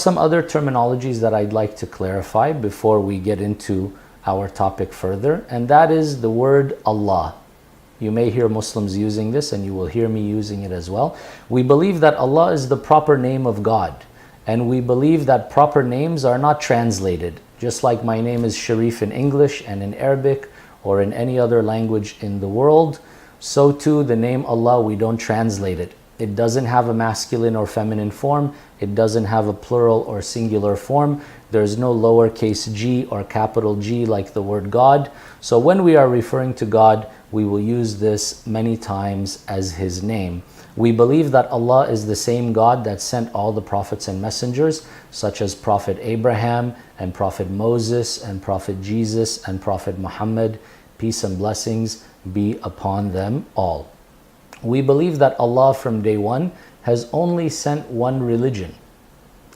some other terminologies that I'd like to clarify before we get into our topic further, and that is the word Allah. You may hear Muslims using this, and you will hear me using it as well. We believe that Allah is the proper name of God, and we believe that proper names are not translated. Just like my name is Sharif in English and in Arabic or in any other language in the world, so too the name Allah, we don't translate it. It doesn't have a masculine or feminine form. It doesn't have a plural or singular form. There's no lowercase g or capital G like the word God. So when we are referring to God, we will use this many times as His name. We believe that Allah is the same God that sent all the prophets and messengers, such as Prophet Abraham and Prophet Moses and Prophet Jesus and Prophet Muhammad. Peace and blessings be upon them all. We believe that Allah from day one has only sent one religion.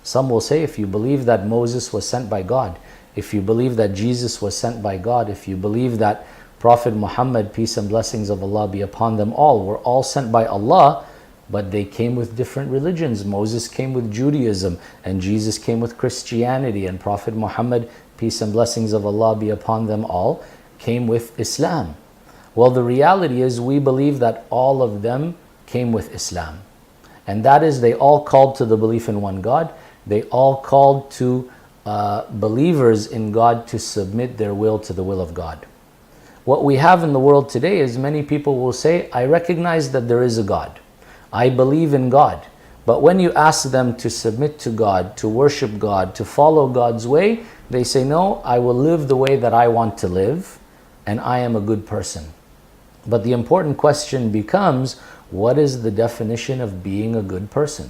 Some will say, if you believe that Moses was sent by God, if you believe that Jesus was sent by God, if you believe that Prophet Muhammad, peace and blessings of Allah be upon them all, were all sent by Allah, but they came with different religions. Moses came with Judaism, and Jesus came with Christianity, and Prophet Muhammad, peace and blessings of Allah be upon them all, came with Islam. Well, the reality is we believe that all of them came with Islam. And that is, they all called to the belief in one God. They all called to believers in God to submit their will to the will of God. What we have in the world today is many people will say, I recognize that there is a God. I believe in God. But when you ask them to submit to God, to worship God, to follow God's way, they say, no, I will live the way that I want to live, and I am a good person. But the important question becomes, what is the definition of being a good person?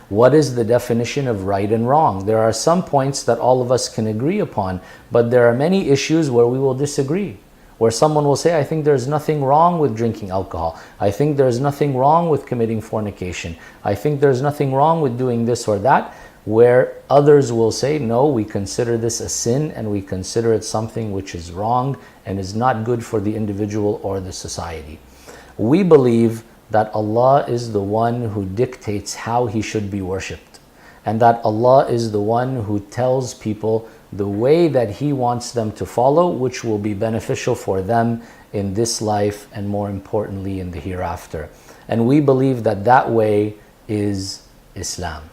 What is the definition of right and wrong? There are some points that all of us can agree upon, but there are many issues where we will disagree. Where someone will say, I think there's nothing wrong with drinking alcohol. I think there's nothing wrong with committing fornication. I think there's nothing wrong with doing this or that. Where others will say, no, we consider this a sin and we consider it something which is wrong and is not good for the individual or the society. We believe that Allah is the one who dictates how He should be worshipped, and that Allah is the one who tells people the way that He wants them to follow, which will be beneficial for them in this life and more importantly in the hereafter. And we believe that that way is Islam.